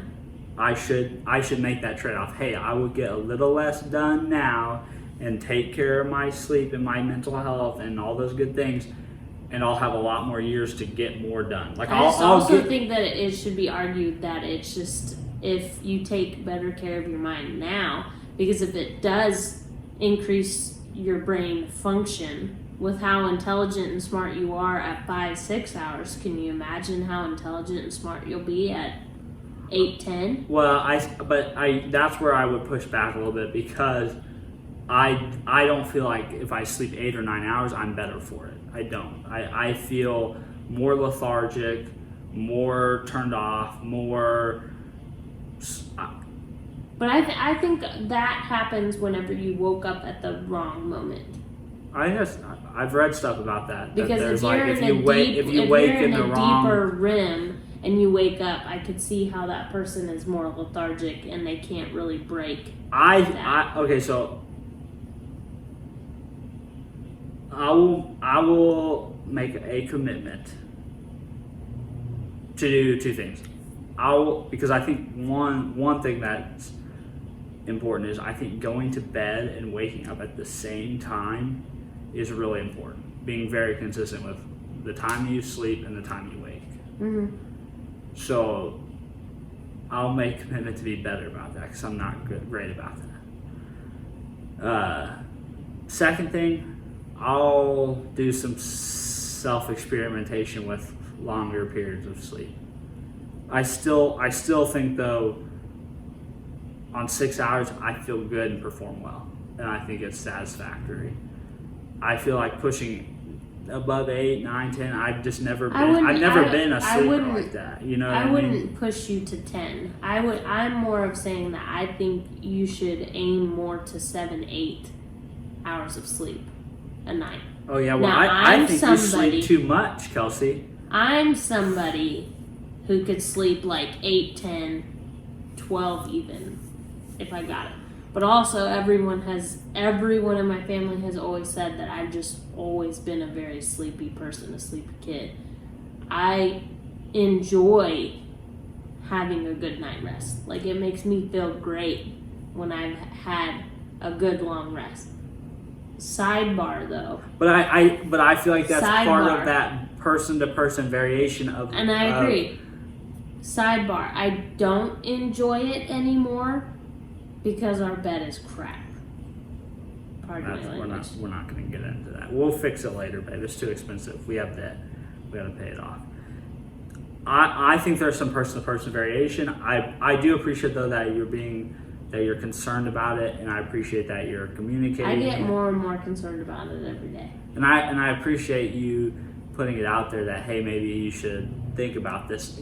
I should make that trade-off. Hey, I will get a little less done now and take care of my sleep and my mental health and all those good things, and I'll have a lot more years to get more done. Like I also think that it should be argued that it's just, if you take better care of your mind now, because if it does increase your brain function with how intelligent and smart you are at 5-6 hours, can you imagine how intelligent and smart you'll be at 8-10? Well, that's where I would push back a little bit, because I don't feel like if I sleep 8 or 9 hours, I'm better for it. I don't. I feel more lethargic, more turned off, more. But I think that happens whenever you woke up at the wrong moment. I've read stuff about that. Because that if you're in a deeper REM and you wake up, I could see how that person is more lethargic and they can't really break. Okay, so I will make a commitment to do two things. Because I think one thing that's important is, I think going to bed and waking up at the same time is really important. Being very consistent with the time you sleep and the time you wake. Mm-hmm. So I'll make a commitment to be better about that, because I'm not great about that. Second thing, I'll do some self-experimentation with longer periods of sleep. I still think, though, on 6 hours, I feel good and perform well, and I think it's satisfactory. I feel like pushing above 8, 9, 10. I've just never been. I've never been a sleeper like that. You know, I wouldn't push you to 10. I'm more of saying that I think you should aim more to 7-8 hours of sleep a night. Oh yeah, well, now, I think you sleep too much, Kelsey. I'm somebody who could sleep like 8, 10, 12 even, if I got it. But also, everyone in my family has always said that I've just always been a very sleepy person, a sleepy kid. I enjoy having a good night rest. Like, it makes me feel great when I've had a good long rest. Sidebar, though. But I feel like that's part of that person-to-person variation of. And I agree. Sidebar, I don't enjoy it anymore because our bed is crap. Pardon my language. We're not going to get into that. We'll fix it later, babe. It's too expensive. We have debt. We got to pay it off. I think there's some person-to-person variation. I do appreciate, though, that you're concerned about it, and I appreciate that you're communicating. I get more and more concerned about it every day. And I appreciate you putting it out there that, hey, maybe you should think about this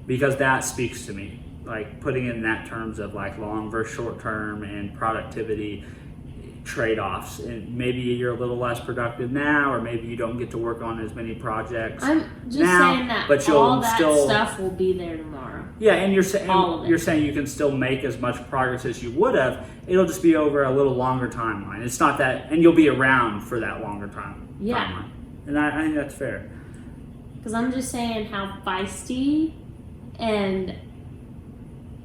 because that speaks to me. like putting it in that terms of like long versus short term and productivity trade-offs, and maybe you're a little less productive now, or maybe you don't get to work on as many projects. I'm just now, saying that but you'll all that still, stuff will be there tomorrow. Yeah, and you're All saying you can still make as much progress as you would have. It'll just be over a little longer timeline. It's not that, and you'll be around for that longer timeline. And I think that's fair. Because I'm just saying how feisty and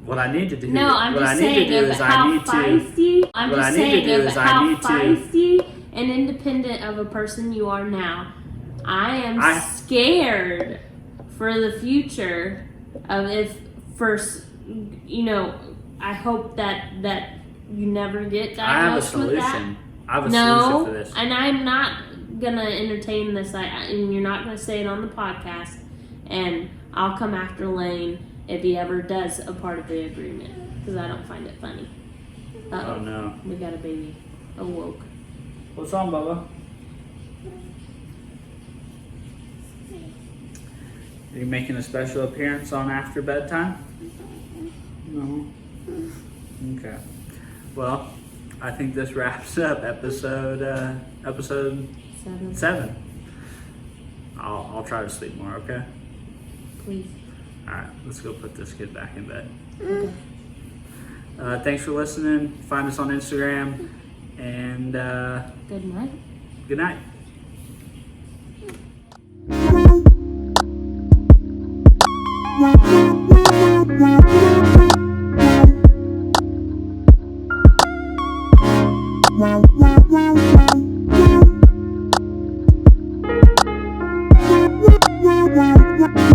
what I need to do. no, I'm just saying of how feisty. I'm just saying of how feisty and independent of a person you are now. I am scared for the future of I hope that you never get diagnosed with that. I have a solution for this. And I'm not gonna entertain this. And you're not gonna say it on the podcast. And I'll come after Lane if he ever does a part of the agreement, because I don't find it funny. Oh no. We got a baby awoke. What's on, Bubba? Are you making a special appearance on After Bedtime? No. Okay. Well, I think this wraps up episode 7. I'll try to sleep more, okay? Please. Alright, let's go put this kid back in bed. Okay. Thanks for listening. Find us on Instagram. And Good night. Good night. Wow.